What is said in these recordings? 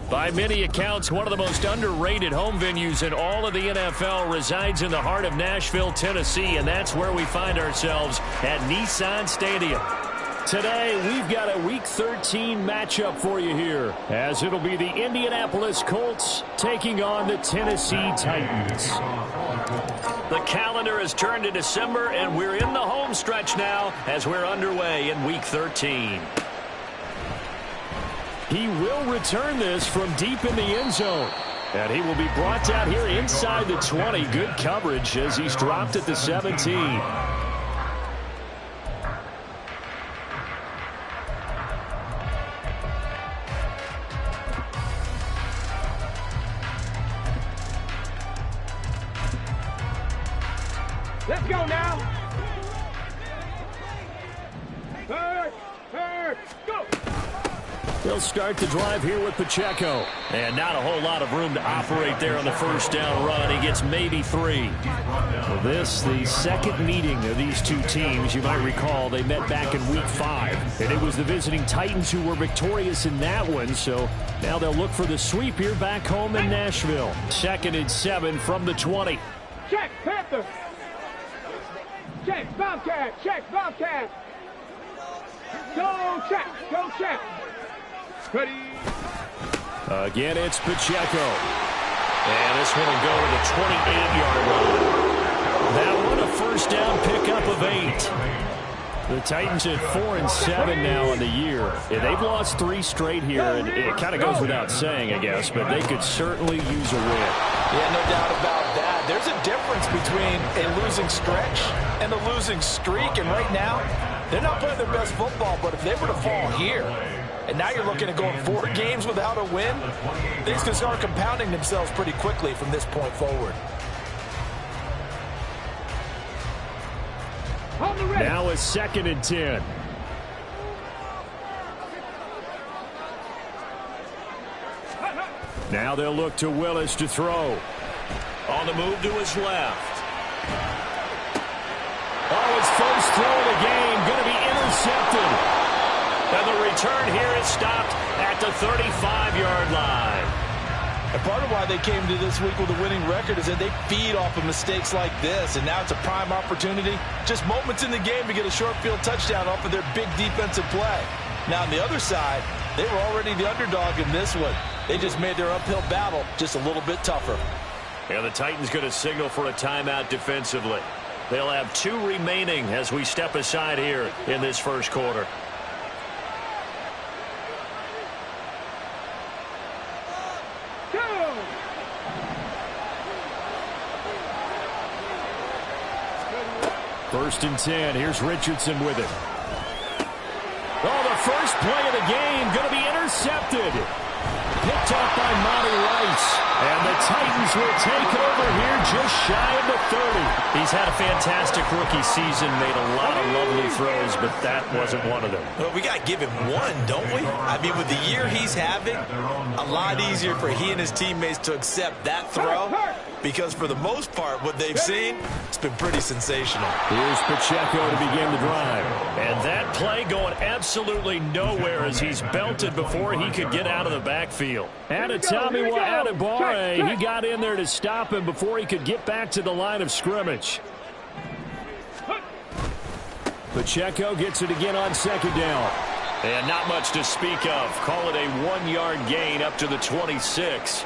By many accounts, one of the most underrated home venues in all of the NFL resides in the heart of Nashville, Tennessee, and that's where we find ourselves at Nissan Stadium. Today, we've got a Week 13 matchup for you here, as it'll be the Indianapolis Colts taking on the Tennessee Titans. The calendar has turned to December, and we're in the home stretch now as we're underway in Week 13. He will return this from deep in the end zone. And he will be brought down here inside the 20. Good coverage as he's dropped at the 17. Let's go now. Go. They'll start the drive here with Pacheco. And not a whole lot of room to operate there on the first down run. He gets maybe 3. Well, this, the second meeting of these two teams. You might recall they met back in Week 5. And it was the visiting Titans who were victorious in that one. So now they'll look for the sweep here back home in Nashville. 2nd and 7 from the 20. Check, Panther. Check, Bobcat. Check, Bobcat. Go check. Go check. Ready. Again, it's Pacheco. And this one will go to the 28-yard line. That one a first down pickup of 8. The Titans at 4 and 7 now in the year. Yeah, they've lost 3 straight here, and it kind of goes without saying, I guess, but they could certainly use a win. Yeah, no doubt about that. There's a difference between a losing stretch and a losing streak, and right now, they're not playing their best football, but if they were to fall here, and now you're looking at going 4 games without a win, things can start compounding themselves pretty quickly from this point forward. Now a 2nd and 10. Now they'll look to Willis to throw. On the move to his left. Oh, his first throw of the game going to be intercepted. And the return here is stopped at the 35-yard line. And part of why they came to this week with a winning record is that they feed off of mistakes like this, and now it's a prime opportunity. Just moments in the game to get a short field touchdown off of their big defensive play. Now on the other side, they were already the underdog in this one. They just made their uphill battle just a little bit tougher. And the Titans going to signal for a timeout defensively. They'll have 2 remaining as we step aside here in this first quarter. First and 10. Here's Richardson with it. Oh, the first play of the game going to be intercepted. Picked up by Monty Rice. And the Titans will take over here just shy of the 30. He's had a fantastic rookie season, made a lot of lovely throws, but that wasn't one of them. Well, we got to give him one, don't we? I mean, with the year he's having, a lot easier for he and his teammates to accept that throw. Because for the most part, what they've seen, it's been pretty sensational. Here's Pacheco to begin the drive. And that play going absolutely nowhere as he's belted before he could get out of the backfield. Adetomiwa Adebawore, he got in there to stop him before he could get back to the line of scrimmage. Pacheco gets it again on 2nd down. And not much to speak of. Call it a 1-yard gain up to the 26.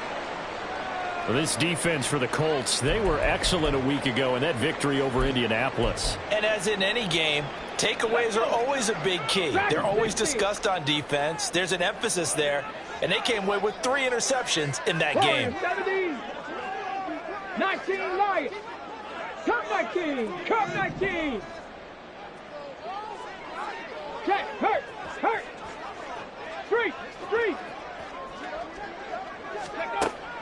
Well, this defense for the Colts, they were excellent a week ago in that victory over Indianapolis. And as in any game, takeaways are always a big key. They're always discussed on defense. There's an emphasis there, and they came away with 3 interceptions in that game. 19 Lions. Come, my king. Come, my king. Check. Hurt. 3.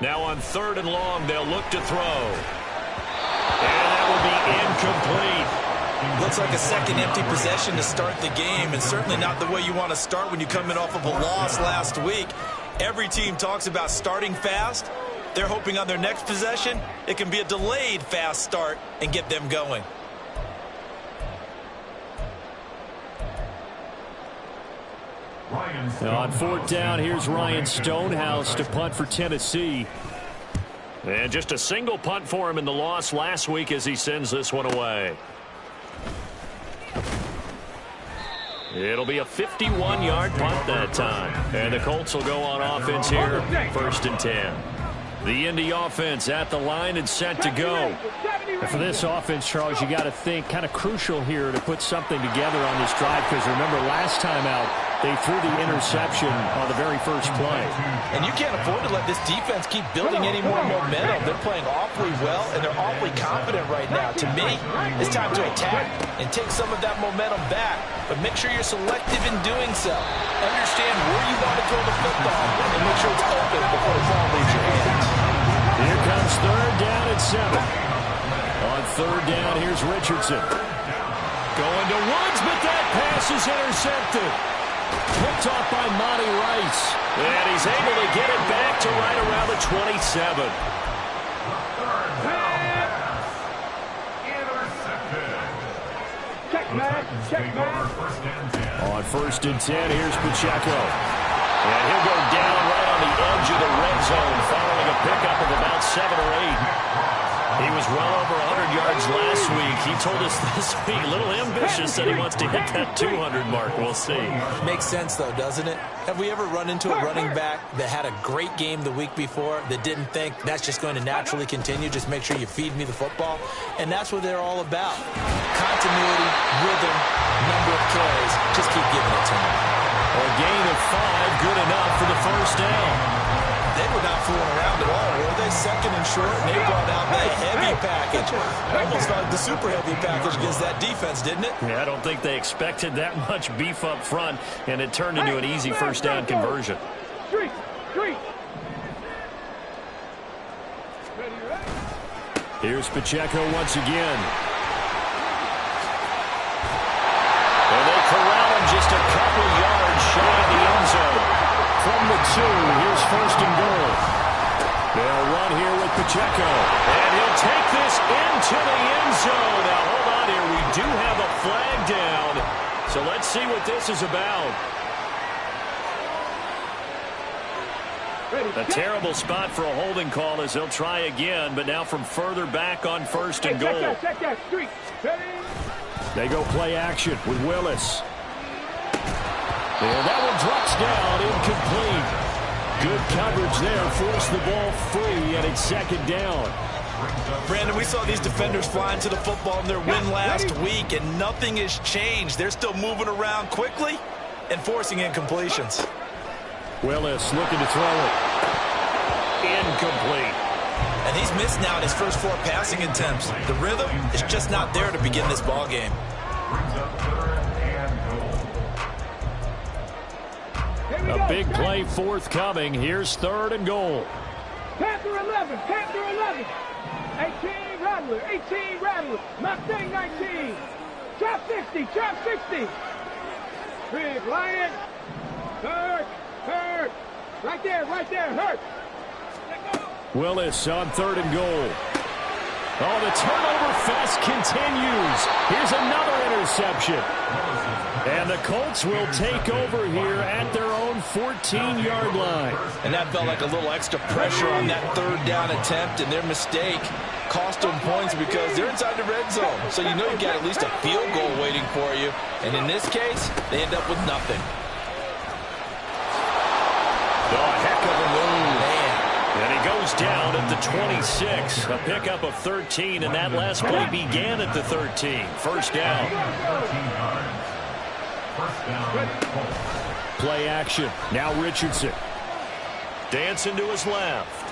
Now on 3rd and long, they'll look to throw. And that will be incomplete. Looks like a second empty possession to start the game, and certainly not the way you want to start when you come in off of a loss last week. Every team talks about starting fast. They're hoping on their next possession, it can be a delayed fast start and get them going. Now on fourth down, here's Ryan Stonehouse to punt for Tennessee. And just a single punt for him in the loss last week as he sends this one away. It'll be a 51-yard punt that time. And the Colts will go on offense here, 1st and 10. The Indy offense at the line and set to go. And for this offense, Charles, you got to think kind of crucial here to put something together on this drive, because remember last time out they threw the interception on the very first play. And you can't afford to let this defense keep building any more momentum. They're playing awfully well, and they're awfully confident right now. To me, it's time to attack and take some of that momentum back. But make sure you're selective in doing so. Understand where you want to throw the football and make sure it's open before the ball leaves your hands. Here comes 3rd down and 7. On 3rd down, here's Richardson. Going to Woods, but that pass is intercepted. Picked off by Monty Rice. And he's able to get it back to right around the 27. Check back. On 1st and 10, here's Pacheco. And he'll go down right on the edge of the red zone following a pickup of about 7 or 8. He was well over 100 yards last week. He told us this week, a little ambitious, that he wants to hit that 200 mark. We'll see. Makes sense, though, doesn't it? Have we ever run into a running back that had a great game the week before that didn't think that's just going to naturally continue? Just make sure you feed me the football. And that's what they're all about. Continuity, rhythm, number of carries. Just keep giving it to them. A gain of 5, good enough for the 1st down. They were not fooling around at all, were they? 2nd and short, and they brought out that heavy package. Almost like the super heavy package against that defense, didn't it? Yeah, I don't think they expected that much beef up front, and it turned into an easy 1st down conversion. Here's Pacheco once again. And they corral him just a couple yards shy of the end zone. From the 2, here's 1st and goal. They'll run here with Pacheco. And he'll take this into the end zone. Now, hold on here. We do have a flag down. So let's see what this is about. A terrible spot for a holding call as they'll try again, but now from further back on 1st and goal. They go play action with Willis. And that one drops down, incomplete. Good coverage there, forced the ball free, and it's 2nd down. Brandon, we saw these defenders flying to the football in their win last week, and nothing has changed. They're still moving around quickly and forcing incompletions. Willis looking to throw it. Incomplete. And he's missed now in his first 4 passing attempts. The rhythm is just not there to begin this ball game. A big play forthcoming. Here's 3rd and goal. Panther 11, Panther 11. 18 Rattler, 18 Rattler. Mustang 19. Chop 60, chop 60. Big Lion. Hurt. Right there, hurt. Willis on 3rd and goal. Oh, the turnover fest continues. Here's another interception. And the Colts will take over here at their own 14-yard line. And that felt like a little extra pressure on that 3rd down attempt, and their mistake cost them points because they're inside the red zone. So you know you've got at least a field goal waiting for you. And in this case, they end up with nothing. Oh, heck of a move. Man. And he goes down at the 26. A pickup of 13, and that last play began at the 13. 1st down. Play action. Now Richardson. Dancing to his left.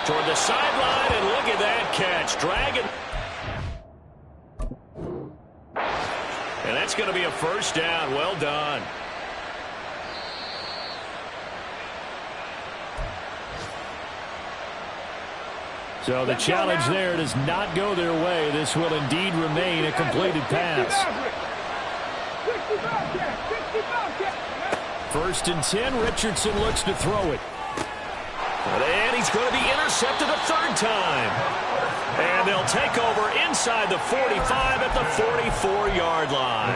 Toward the sideline, and look at that catch. Dragging. And that's going to be a 1st down. Well done. So the challenge there does not go their way. This will indeed remain a completed pass. 1st and 10. Richardson looks to throw it. And he's going to be intercepted a 3rd time. And they'll take over inside the 45 at the 44-yard line.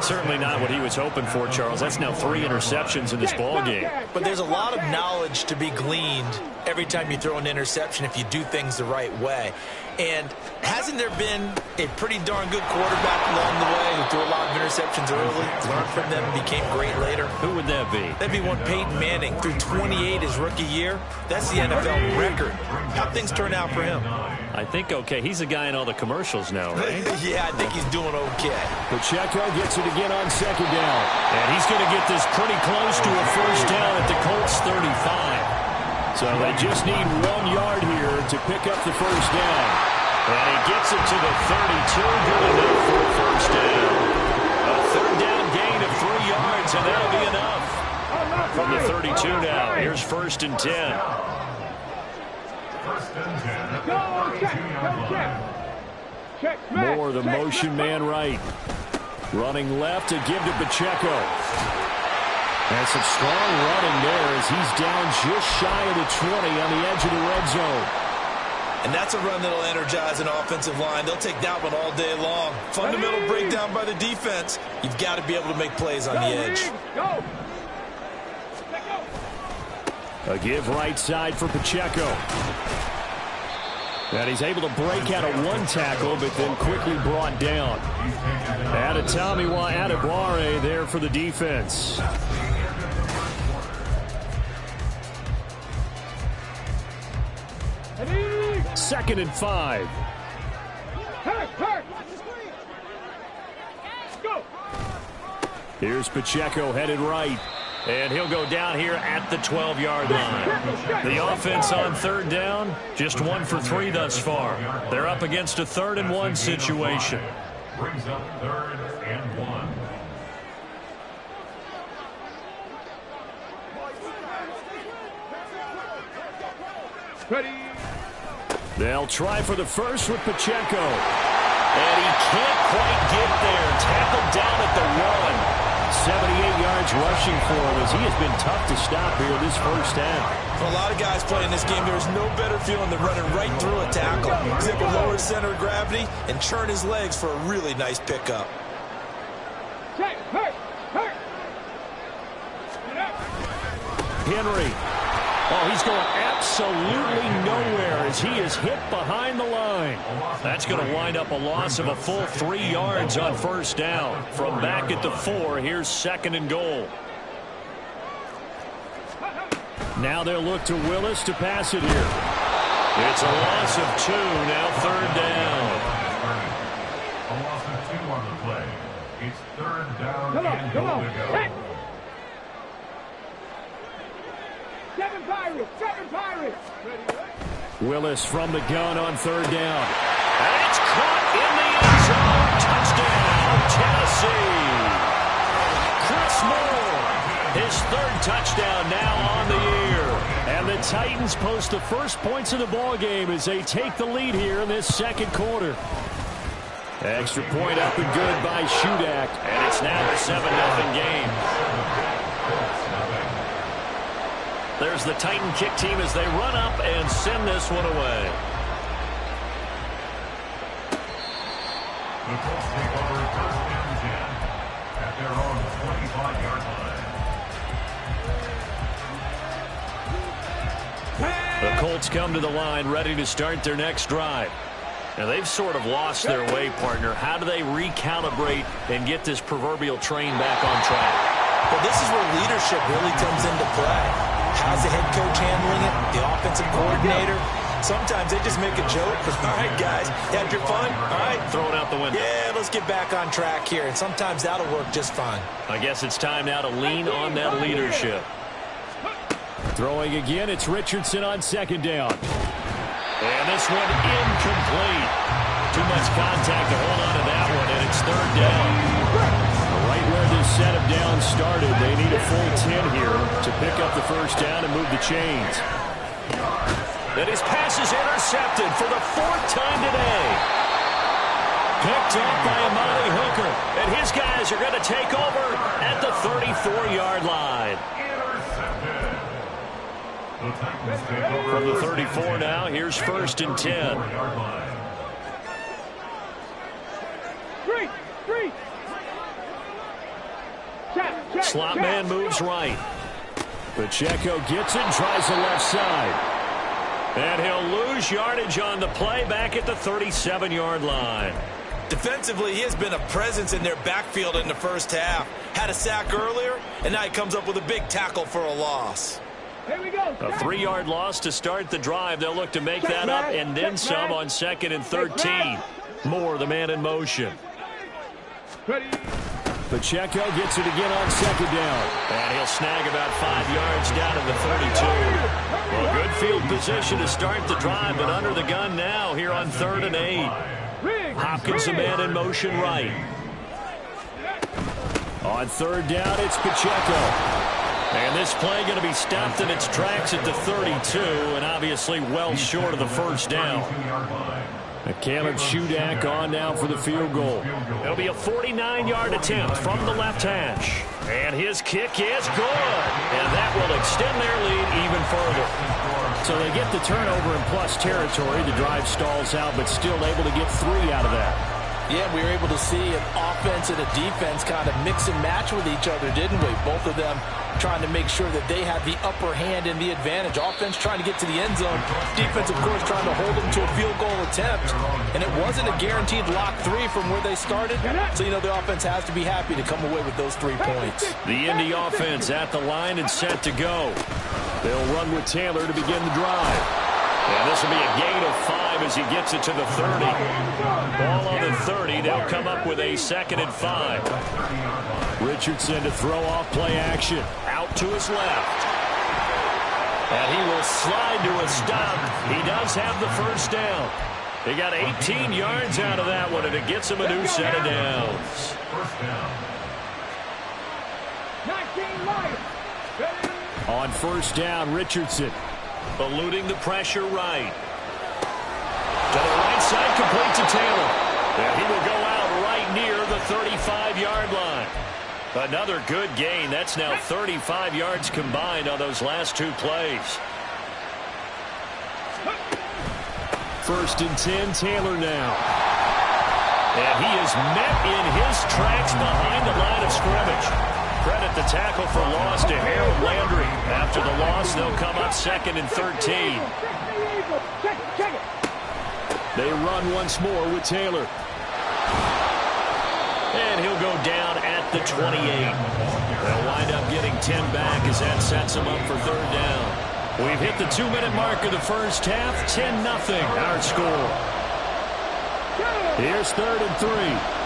Certainly not what he was hoping for, Charles. That's now 3 interceptions in this ball game. But there's a lot of knowledge to be gleaned every time you throw an interception if you do things the right way. And hasn't there been a pretty darn good quarterback along the way who threw a lot of interceptions early, learned from them, and became great later? Who would that be? That'd be one Peyton Manning. Threw 28 his rookie year. That's the NFL record. How'd things turn out for him? I think okay. He's a guy in all the commercials now, right? Yeah, I think he's doing okay. Pacheco gets it again on second down. And he's going to get this pretty close to a first down at the Colts 35. So they just need 1 yard here to pick up the first down. And he gets it to the 32. Good enough for a first down. A third down gain of 3 yards, and that'll be enough. From the 32 now, here's 1st and 10. More the motion man right. Running left to give to Pacheco. And some strong running there as he's down just shy of the 20 on the edge of the red zone. And that's a run that'll energize an offensive line. They'll take that one all day long. Fundamental breakdown by the defense. You've got to be able to make plays on the edge. A give right side for Pacheco. And he's able to break out of 1 tackle, but then quickly brought down. Adebawore there for the defense. Second and 5. Here's Pacheco headed right. And he'll go down here at the 12-yard line. The offense on 3rd down, just 1 for 3 thus far. They're up against a 3rd and 1 situation. Brings up 3rd and 1. Ready. They'll try for the first with Pacheco. And he can't quite get there. Tackled down at the 1. 78 yards rushing for him as he has been tough to stop here this first half. For a lot of guys playing this game, there's no better feeling than running right through a tackle. He's able to lower his center of gravity and churn his legs for a really nice pickup. Henry. Oh, he's going absolutely nowhere as he is hit behind the line. That's going to wind up a loss of a full 3 yards on first down. From back at the 4, here's 2nd and goal. Now they'll look to Willis to pass it here. It's a loss of 2, now 3rd down. A loss of 2 on the play. It's 3rd down and goal to go. 7 Pirates. Willis from the gun on 3rd down. And it's caught in the end zone. Touchdown, Tennessee. Chris Moore, his 3rd touchdown now on the year. And the Titans post the first points of the ball game as they take the lead here in this 2nd quarter. Extra point up and good by Shudak. And it's now a 7-0 game. There's the Titan kick team as they run up and send this one away. The Colts take over 1st and 10 at their own 25-yard line. The Colts come to the line ready to start their next drive. Now, they've sort of lost their way, partner. How do they recalibrate and get this proverbial train back on track? Well, this is where leadership really comes into play. How's the head coach handling it? The offensive coordinator? Sometimes they just make a joke. All right, guys, had your fun? All right. Throw it out the window. Yeah, let's get back on track here. And sometimes that'll work just fine. I guess it's time now to lean on that leadership. Throwing again, it's Richardson on 2nd down. And this one incomplete. Too much contact to hold on to that one, and it's 3rd down. Right where this set of downs started, they need a full 10 here to pick up the first down and move the chains. And his pass is intercepted for the 4th time today. Picked up by Amani Hooker. And his guys are going to take over at the 34-yard line. From the 34 now, here's 1st and 10. Slot man moves right. Pacheco gets it and tries the left side. And he'll lose yardage on the play back at the 37-yard line. Defensively, he has been a presence in their backfield in the first half. Had a sack earlier, and now he comes up with a big tackle for a loss. Here we go. A 3-yard loss to start the drive. They'll look to make that up and then some on 2nd and 13. Moore, the man in motion. Ready. Pacheco gets it again on 2nd down. And he'll snag about 5 yards down at the 32. Well, good field position to start the drive, but under the gun now here on 3rd and 8. Hopkins, the man in motion right. On 3rd down, it's Pacheco. And this play going to be stopped in its tracks at the 32, and obviously well short of the first down. Caleb Shudak on now for the field goal. It'll be a 49-yard attempt from the left hash. And his kick is good. And that will extend their lead even further. So they get the turnover in plus territory. The drive stalls out, but still able to get 3 out of that. Yeah, we were able to see an offense and a defense kind of mix and match with each other, didn't we? Both of them trying to make sure that they had the upper hand and the advantage. Offense trying to get to the end zone. Defense, of course, trying to hold them to a field goal attempt. And it wasn't a guaranteed lock 3 from where they started. So, you know, the offense has to be happy to come away with those 3 points. The Indy offense at the line and set to go. They'll run with Taylor to begin the drive. And this will be a gain of 5 as he gets it to the 30. Ball on the 30. They'll come up with a 2nd and 5. Richardson to throw off play action. Out to his left. And he will slide to a stop. He does have the first down. He got 18 yards out of that one, and it gets him a new set of downs. On 1st down, Richardson. Eluding the pressure right. To the right side, complete to Taylor. And he will go out right near the 35-yard line. Another good gain. That's now 35 yards combined on those last 2 plays. 1st and 10, Taylor now. And he is met in his tracks behind the line of scrimmage. Credit the tackle for loss to Harold Landry. After the loss, they'll come up 2nd and 13. They run once more with Taylor. And he'll go down at the 28. They'll wind up getting 10 back as that sets them up for 3rd down. We've hit the 2-minute mark of the first half. 10-0 our score. Here's 3rd and 3.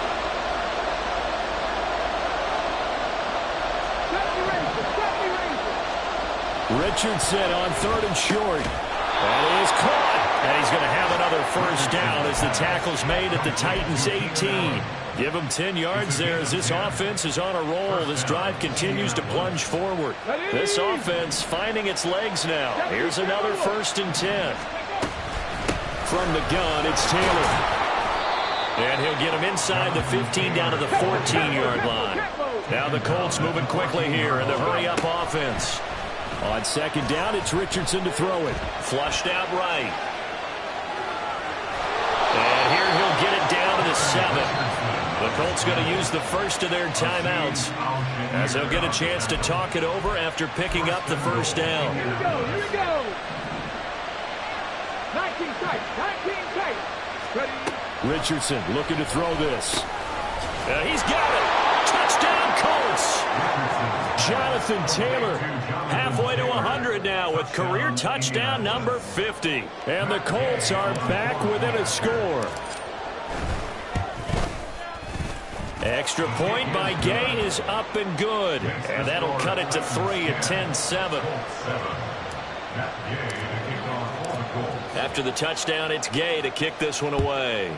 Richardson on 3rd and short. That is caught. And he's going to have another first down as the tackle's made at the Titans' 18. Give him 10 yards there as this offense is on a roll. This drive continues to plunge forward. This offense finding its legs now. Here's another 1st and 10. From the gun, it's Taylor. And he'll get him inside the 15 down to the 14-yard line. Now the Colts moving quickly here in the hurry-up offense. On 2nd down, it's Richardson to throw it. Flushed out right. And here he'll get it down to the 7. The Colts going to use the first of their timeouts as they'll get a chance to talk it over after picking up the first down. Here we go, here we go. 19 tight, 19 tight. Ready. Richardson looking to throw this. He's got it. Touchdown, Colts. Jonathan Taylor halfway to 100 now with career touchdown number 50. And the Colts are back within a score. Extra point by Gay is up and good. And that'll cut it to 3 at 10-7. After the touchdown, it's Gay to kick this one away.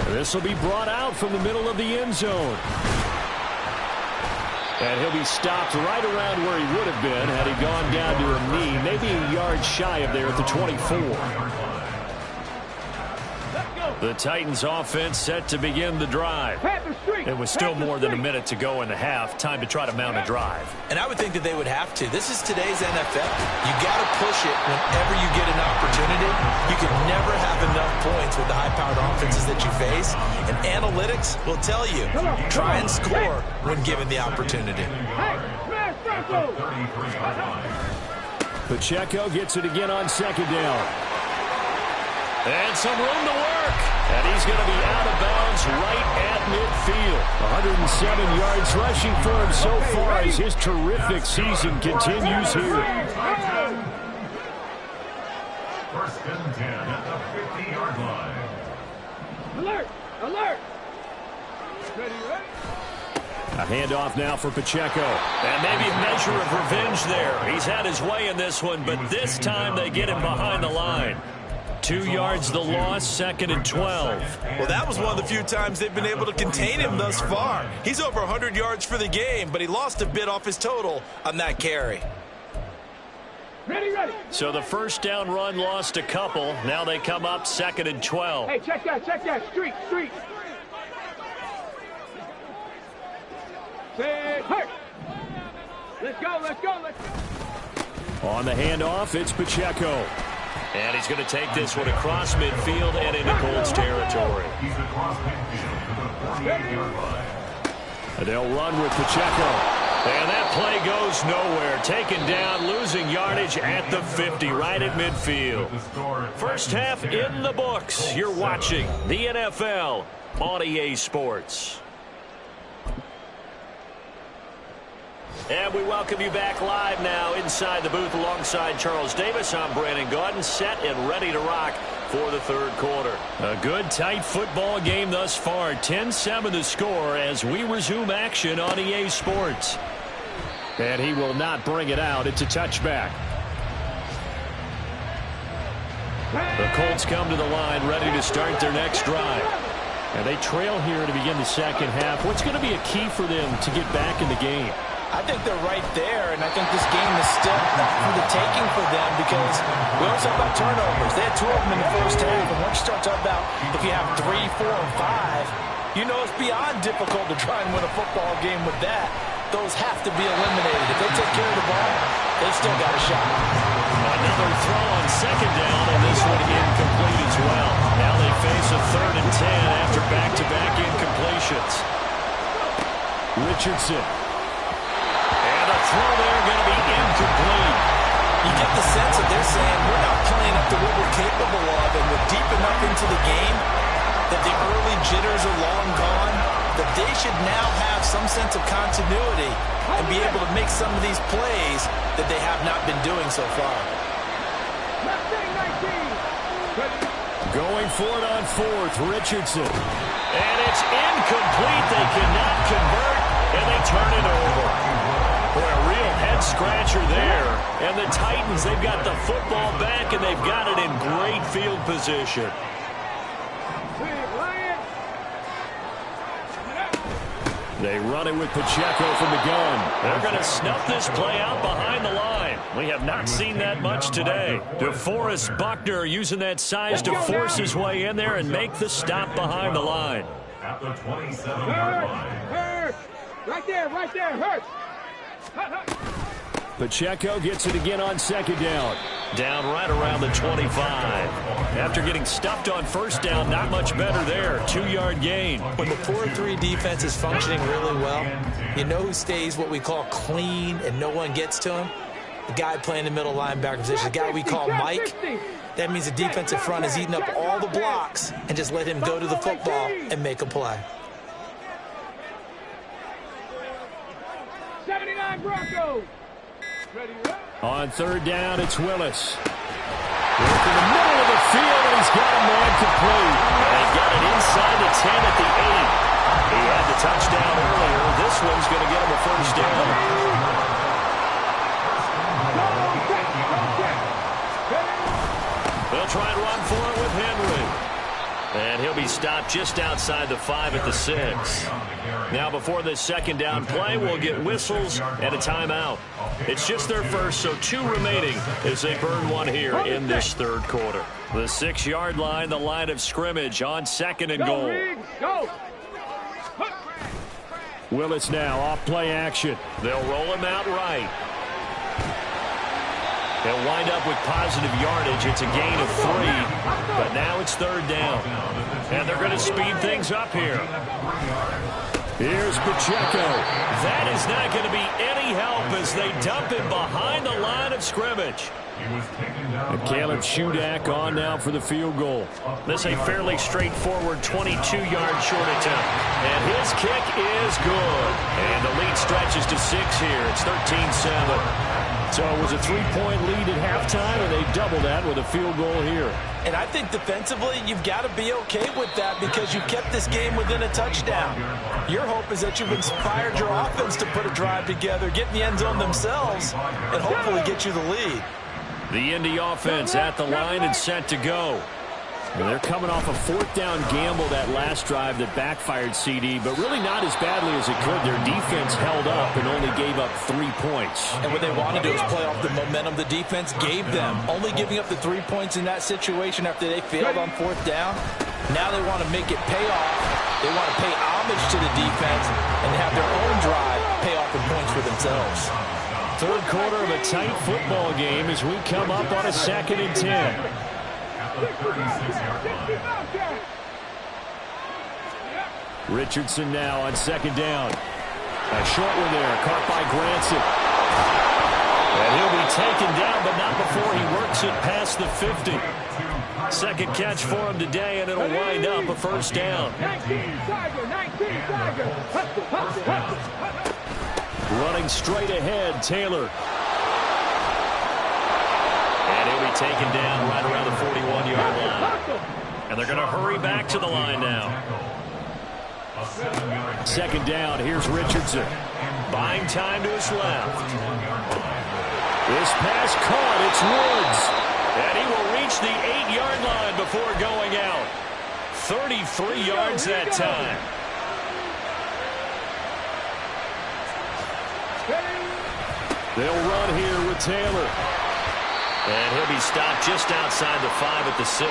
This will be brought out from the middle of the end zone. And he'll be stopped right around where he would have been had he gone down to a knee, maybe a yard shy of there at the 24. The Titans offense set to begin the drive. It was still more than a minute to go in the half. Time to try to mount a drive. And I would think that they would have to. This is today's NFL. You got to push it whenever you get an opportunity. You can never have enough points with the high-powered offenses that you face. And analytics will tell you, try and score when given the opportunity. Pacheco gets it again on second down. And some room to work. And he's going to be out of bounds right at midfield. 107 yards rushing for him so far as his terrific season continues here. First and 10 at the 50-yard line. Alert! Alert! Ready, ready? A handoff now for Pacheco. And maybe a measure of revenge there. He's had his way in this one, but this time they get him behind the line. 2 yards the loss, 2nd and 12. Well, that was one of the few times they've been able to contain him thus far. He's over 100 yards for the game, but he lost a bit off his total on that carry. Ready, ready. So the first down run lost a couple. Now they come up 2nd and 12. Hey, check that. Street. Say, hurt. Let's go. On the handoff, it's Pacheco. And he's going to take this one across midfield and into Colts territory. He's across midfield to the 48-yard line. And they'll run with Pacheco. And that play goes nowhere. Taken down, losing yardage at the 50, right at midfield. First half in the books. You're watching the NFL on EA Sports. And we welcome you back live now inside the booth alongside Charles Davis. I'm Brandon Gaudin, set and ready to rock for the third quarter. A good, tight football game thus far. 10-7 the score as we resume action on EA Sports. And he will not bring it out. It's a touchback. The Colts come to the line ready to start their next drive. And they trail here to begin the second half. What's going to be a key for them to get back in the game? I think they're right there, and I think this game is still for the taking for them because we always talk about turnovers. They had 2 of them in the first half, and once you start talking about if you have 3, 4, and 5, you know it's beyond difficult to try and win a football game with that. Those have to be eliminated. If they take care of the ball, they've still got a shot. Another throw on second down, and this one incomplete as well. Now they face a 3rd and 10 after back-to-back incompletions. Richardson. And a throw there going to be incomplete. You get the sense that they're saying we're not playing up to what we're capable of, and we're deep enough into the game that the early jitters are long gone, that they should now have some sense of continuity and be able to make some of these plays that they have not been doing so far. Going for it on 4th, Richardson. And it's incomplete. They cannot convert, and they turn it over. Boy, a real head-scratcher there. And the Titans, they've got the football back, and they've got it in great field position. They run it with Pacheco from the gun. They're going to snuff this play out behind the line. We have not seen that much today. DeForest Buckner using that size to force his way in there and make the stop behind the line. At the 27-yard line. Hurt! Right there, hurt! Pacheco gets it again on second down. Down right around the 25. After getting stuffed on first down, not much better there. 2-yard gain. When the 4-3 defense is functioning really well, you know who stays what we call clean and no one gets to him? The guy playing the middle linebacker position, the guy we call Mike. That means the defensive front is eating up all the blocks and just let him go to the football and make a play. 79 Broncos! Ready, ready. On 3rd down, it's Willis. Work in the middle of the field, and he's got a man complete. And he got it inside the 10 at the 8. He had the touchdown earlier. This one's going to get him a first down. They'll try and run for it with Henry. And he'll be stopped just outside the 5 at the 6. Now before this second down play, we'll get whistles and a timeout. It's just their first, so 2 remaining as they burn 1 here in this third quarter. The 6-yard line, the line of scrimmage on 2nd and goal. Go. Willis now off play action. They'll roll him out right. He'll wind up with positive yardage. It's a gain of 3, but now it's 3rd down. And they're going to speed things up here. Here's Pacheco. That is not going to be any help as they dump him behind the line of scrimmage. And Caleb Shudak on now for the field goal. This a fairly straightforward 22-yard short attempt. And his kick is good. And the lead stretches to 6 here. It's 13-7. So it was a 3-point lead at halftime, and they double that with a field goal here. And I think defensively, you've got to be okay with that because you've kept this game within a touchdown. Your hope is that you've inspired your offense to put a drive together, get in the end zone themselves, and hopefully get you the lead. The Indy offense at the line and set to go. And they're coming off a 4th down gamble that last drive that backfired CD, but really not as badly as it could. Their defense held up and only gave up 3 points. And what they want to do is play off the momentum the defense gave them. Only giving up the 3 points in that situation after they failed on 4th down. Now they want to make it pay off. They want to pay homage to the defense and have their own drive pay off the points for themselves. Third quarter of a tight football game as we come up on a 2nd and 10. Richardson now on 2nd down. A short one there, caught by Granson. And he'll be taken down, but not before he works it past the 50. 2nd catch for him today, and it'll wind up a 1st down. 19 Tiger. Running straight ahead, Taylor. And he'll be taken down right around the 41-yard line. And they're going to hurry back to the line now. 2nd down, here's Richardson. Buying time to his left. This pass caught, it's Woods. And he will reach the 8-yard line before going out. 33 yards that time. They'll run here with Taylor. And he'll be stopped just outside the 5 at the 6.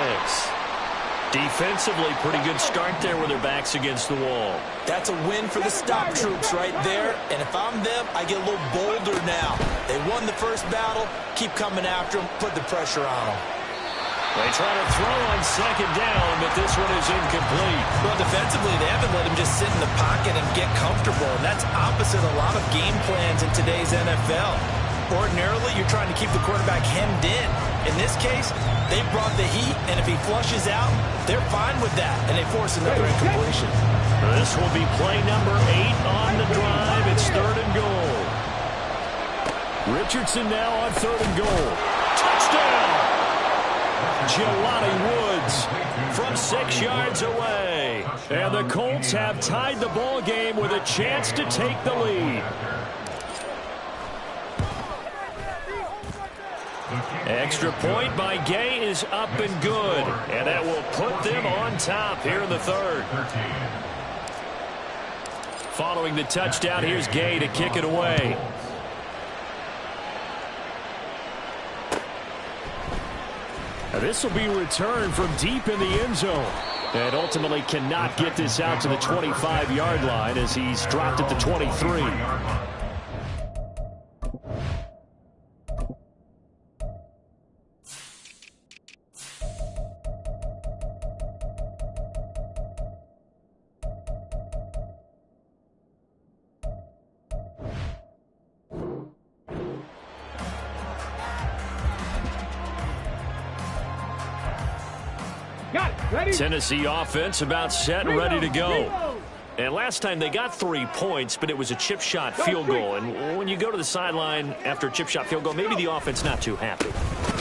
Defensively, pretty good start there with their backs against the wall. That's a win for the stop troops right there. And if I'm them, I get a little bolder now. They won the first battle. Keep coming after them. Put the pressure on them. They try to throw on 2nd down, but this one is incomplete. Well, defensively, they haven't let him just sit in the pocket and get comfortable. And that's opposite a lot of game plans in today's NFL. Ordinarily, you're trying to keep the quarterback hemmed in. In this case, they brought the heat, and if he flushes out, they're fine with that, and they force another incompletion. This will be play number 8 on the drive. It's 3rd and goal. Richardson now on 3rd and goal. Touchdown! Jelani Woods from 6 yards away. And the Colts have tied the ball game with a chance to take the lead. Extra point by Gay is up and good. And that will put them on top here in the 3rd. Following the touchdown, here's Gay to kick it away. Now this will be returned from deep in the end zone. And ultimately cannot get this out to the 25-yard line as he's dropped at the 23. Tennessee offense about set and ready to go. And last time they got 3 points, but it was a chip shot field goal. And when you go to the sideline after a chip shot field goal, maybe the offense not too happy.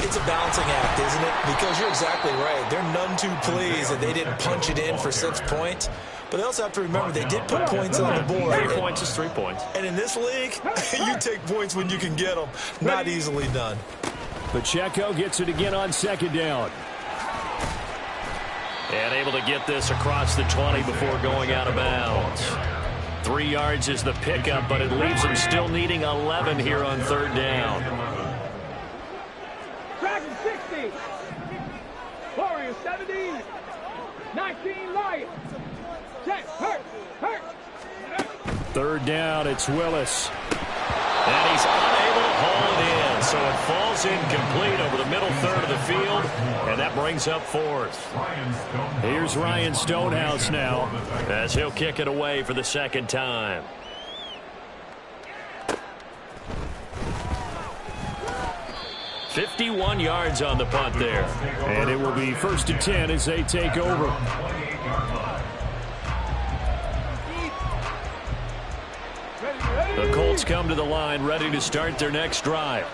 It's a balancing act, isn't it? Because you're exactly right. They're none too pleased that they didn't punch it in for 6 points. But they also have to remember they did put points on the board. 3 points is 3 points. And in this league, you take points when you can get them. Not easily done. Pacheco gets it again on 2nd down. And able to get this across the 20 before going out of bounds. 3 yards is the pickup, but it leaves them still needing 11 here on third down. Dragon 60. Warriors 70. 19 Lions. Check. Hurt. Third down, it's Willis. And he's unable to haul it in, so it falls incomplete over the middle third of the field, and that brings up fourth. Here's Ryan Stonehouse now, as he'll kick it away for the second time. "51 yards on the punt there. And it will be 1st and 10 as they take over. The Colts come to the line ready to start their next drive.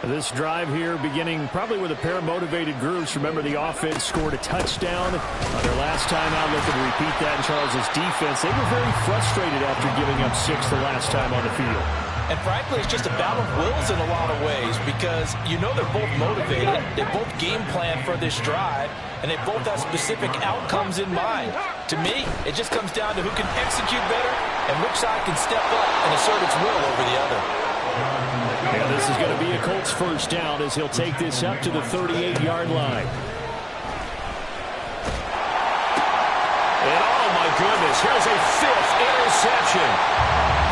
This drive here beginning probably with a pair of motivated groups. Remember, the offense scored a touchdown their last time out. Looking to repeat that in Charles' defense. They were very frustrated after giving up 6 the last time on the field. And frankly, it's just a battle of wills in a lot of ways because you know they're both motivated. They both game plan for this drive, and they both have specific outcomes in mind. To me, it just comes down to who can execute better and which side can step up and assert its will over the other. And this is going to be a Colts first down as he'll take this up to the 38-yard line. And oh my goodness, here's a 5th interception.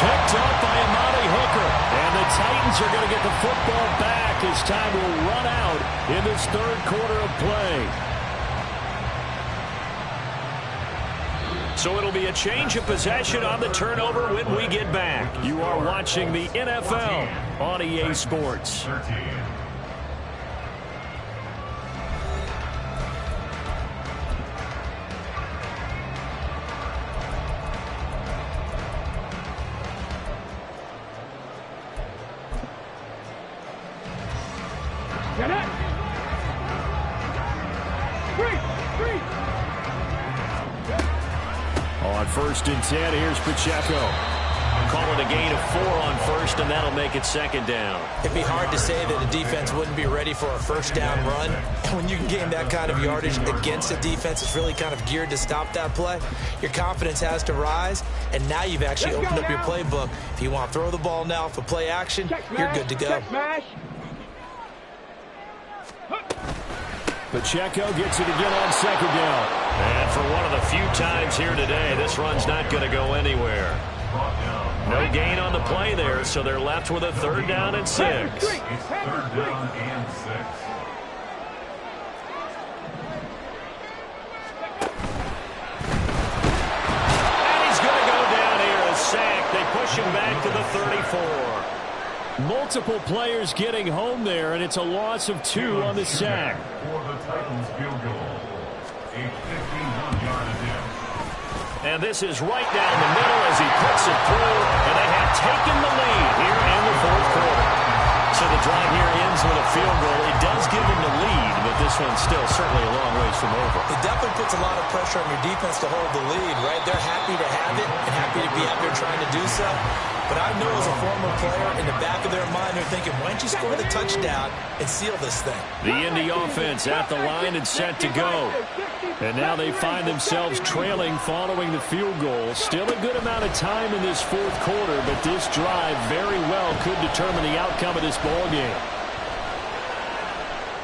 Picked up by Amani Hooker. And the Titans are going to get the football back as time will run out in this third quarter of play. So it'll be a change of possession on the turnover when we get back. You are watching the NFL on EA Sports. Get it. 3. On 1st and 10, here's Pacheco. Call it a gain of 4 on first, and that'll make it second down. It'd be hard to say that a defense wouldn't be ready for a first down run. When you can gain that kind of yardage against a defense, it's really kind of geared to stop that play. Your confidence has to rise, and now you've actually opened up your playbook. If you want to throw the ball now for play action, you're good to go. Pacheco gets it again on second down. And for one of the few times here today, this run's not going to go anywhere. No gain on the play there, so they're left with a 3rd down and 6. It's 3rd down and 6. And he's going to go down here, a sack. They push him back to the 34. Multiple players getting home there, and it's a loss of 2 on the sack. For the Titans field goal. A 51-yard attempt. And this is right down the middle as he puts it through, and they have taken the lead here in the 4th quarter. So the drive here ends with a field goal. It does give them the lead, but this one's still certainly a long ways from over. It definitely puts a lot of pressure on your defense to hold the lead, right? They're happy to have it and happy to be out there trying to do so. But I know as a former player, in the back of their mind, they're thinking, why don't you score the touchdown and seal this thing? The Indy offense at the line and set to go. And now they find themselves trailing following the field goal. Still a good amount of time in this 4th quarter, but this drive very well could determine the outcome of this ball game.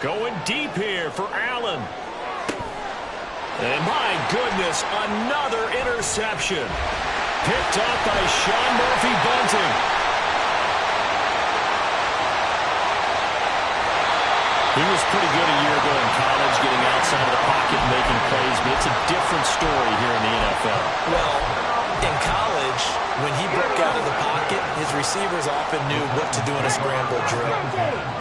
Going deep here for Allen. And my goodness, another interception. Picked up by Sean Murphy-Bunting. He was pretty good a year ago in college, getting outside of the pocket and making plays, but it's a different story here in the NFL. Well, in college, when he broke out of the pocket, his receivers often knew what to do in a scramble drill.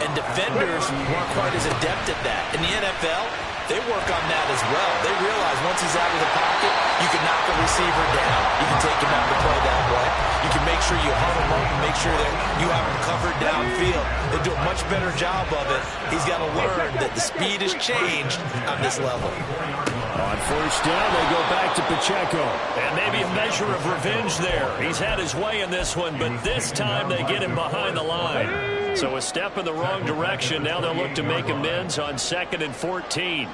And defenders weren't quite as adept at that. In the NFL, they work on that as well. They realize once he's out of the pocket, you can knock the receiver down. You can take him out to play that way. You can make sure you huddle him up and make sure that you have him covered downfield. They do a much better job of it. He's got to learn that the speed has changed on this level. On first down, they go back to Pacheco. And maybe a measure of revenge there. He's had his way in this one, but this time they get him behind the line. So a step in the wrong direction. Now they'll look to make amends on 2nd and 14.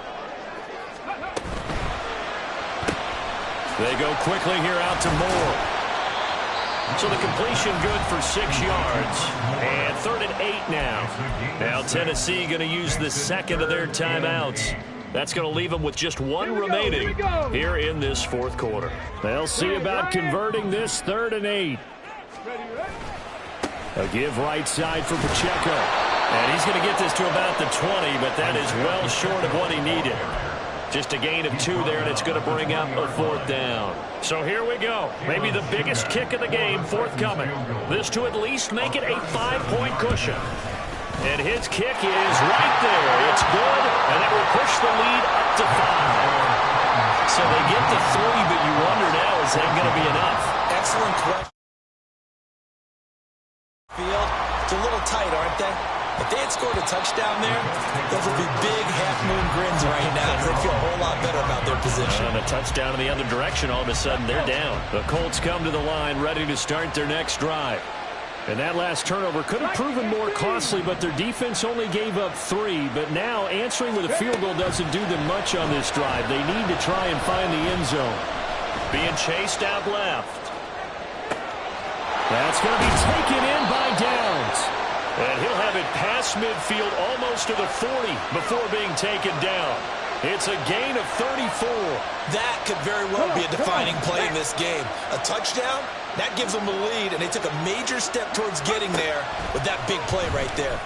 They go quickly here out to Moore. So the completion good for 6 yards. And 3rd and 8 now. Now Tennessee going to use the second of their timeouts. That's going to leave them with just one remaining here in this 4th quarter. They'll see about converting this 3rd and 8. A give right side for Pacheco. And he's going to get this to about the 20, but that is well short of what he needed. Just a gain of 2 there, and it's going to bring up a 4th down. So here we go. Maybe the biggest kick of the game forthcoming. This to at least make it a 5-point cushion. And his kick is right there. It's good, and that will push the lead up to 5. So they get the 3, but you wonder now, is that going to be enough? Excellent question. Field, it's a little tight, aren't they? If they had scored a touchdown there, those would be big half-moon grins right now because they feel a whole lot better about their position. And a touchdown in the other direction, all of a sudden they're down. The Colts come to the line ready to start their next drive. And that last turnover could have proven more costly, but their defense only gave up 3. But now answering with a field goal doesn't do them much on this drive. They need to try and find the end zone. Being chased out left. That's going to be taken in by Downs. And he'll have it past midfield almost to the 40 before being taken down. It's a gain of 34. That could very well be a defining play in this game. A touchdown, that gives them the lead, and they took a major step towards getting there with that big play right there.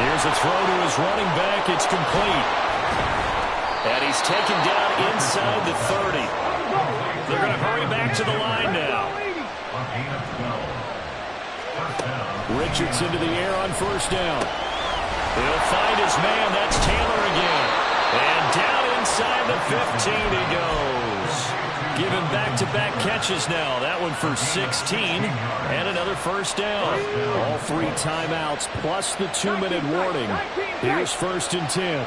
Here's a throw to his running back. It's complete. And he's taken down inside the 30. They're going to hurry back to the line now. Richardson to the air on 1st down. He'll find his man. That's Taylor again. And down inside the 15 he goes. Given back-to-back catches now. That one for 16 and another 1st down. All 3 timeouts plus the 2-minute warning. Here's 1st and 10.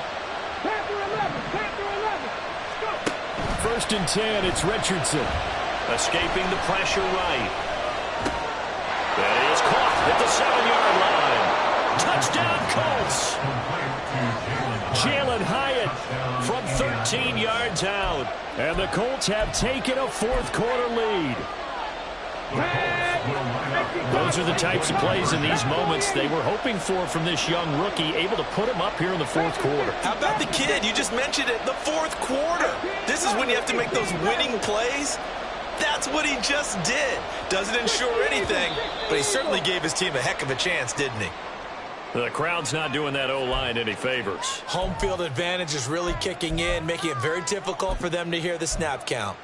1st and 10, it's Richardson. Escaping the pressure right. That is caught at the 7-yard line. Touchdown, Colts. Jalen Hyatt from 13 yards out. And the Colts have taken a 4th quarter lead. Those are the types of plays in these moments they were hoping for from this young rookie, able to put him up here in the 4th quarter. How about the kid? You just mentioned it, the 4th quarter. This is when you have to make those winning plays. That's what he just did. Doesn't ensure anything, but he certainly gave his team a heck of a chance, didn't he? The crowd's not doing that O-line any favors. Home field advantage is really kicking in, making it very difficult for them to hear the snap count.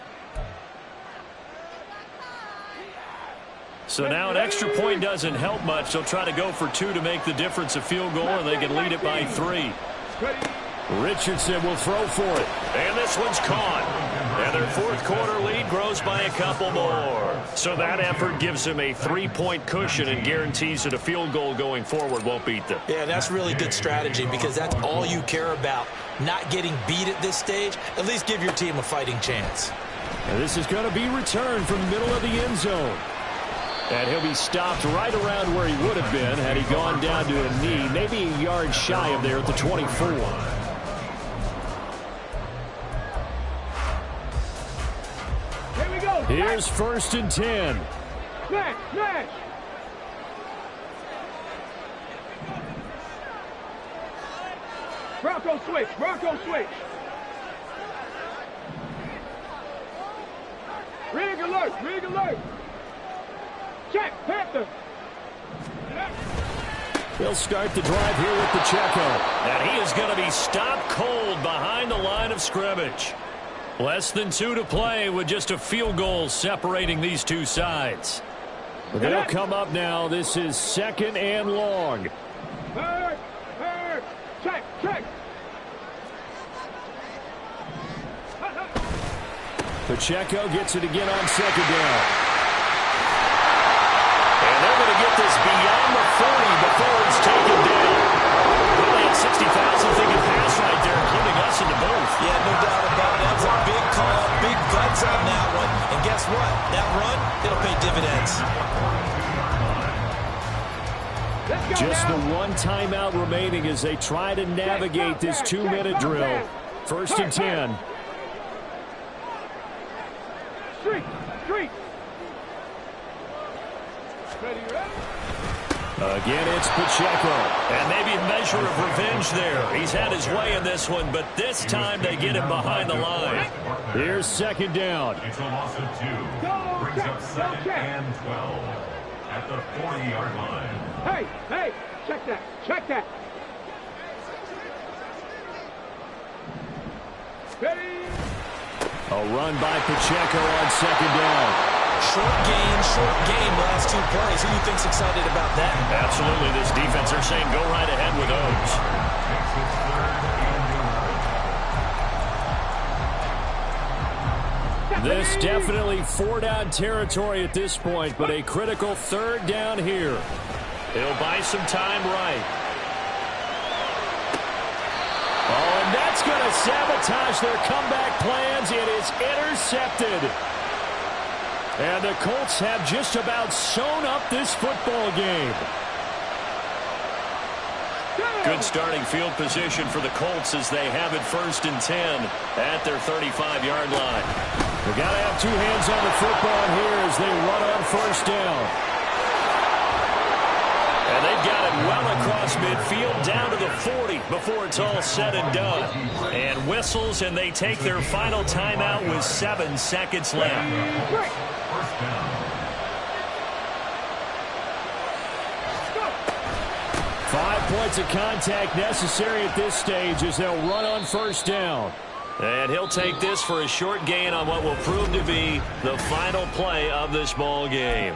So now an extra point doesn't help much. They'll try to go for 2 to make the difference a field goal, and they can lead it by 3. Richardson will throw for it. And this one's caught. And their 4th quarter lead grows by a couple more. So that effort gives them a 3-point cushion and guarantees that a field goal going forward won't beat them. Yeah, that's really good strategy because that's all you care about. Not getting beat at this stage. At least give your team a fighting chance. And this is going to be returned from the middle of the end zone. And he'll be stopped right around where he would have been had he gone down to a knee, maybe a yard shy of there at the 24. Here's 1st and 10. Smash! Bronco switch! Rig alert! Check, Panther! They'll start the drive here with Pacheco. And he is going to be stopped cold behind the line of scrimmage. Less than 2 to play with just a field goal separating these two sides. But they'll come up now. This is 2nd and long. Hurt! Check! Pacheco gets it again on 2nd down. And they're going to get this beyond the 40 before it's taken down. Probably had 60,000 thinking pass right there, including us in the booth. Yeah, no doubt about it. That was a big call, big guts on that one. And guess what? That run, it'll pay dividends. Just the 1 timeout remaining as they try to navigate this 2-minute drill. 1st and 10. Street! Again, it's Pacheco. And maybe a measure of revenge there. He's had his way in this one, but this time they get him behind the line. Here's second down. It's a loss of 2. Brings up second and 12 at the 40-yard line. Hey, check that, check that. Ready? A run by Pacheco on second down. Short game, last 2 plays. Who do you think's excited about that? Absolutely. This defense are saying go right ahead with those. This definitely 4-down territory at this point, but a critical 3rd down here. He'll buy some time right. Oh, and that's going to sabotage their comeback plans. It is intercepted. And the Colts have just about sewn up this football game. Good starting field position for the Colts as they have it 1st and 10 at their 35-yard line. They've got to have 2 hands on the football here as they run on 1st down. And they've got it well across midfield down to the 40 before it's all said and done. And whistles, and they take their final timeout with 7 seconds left. 5 points of contact necessary at this stage as they'll run on 1st down. And he'll take this for a short gain on what will prove to be the final play of this ball game.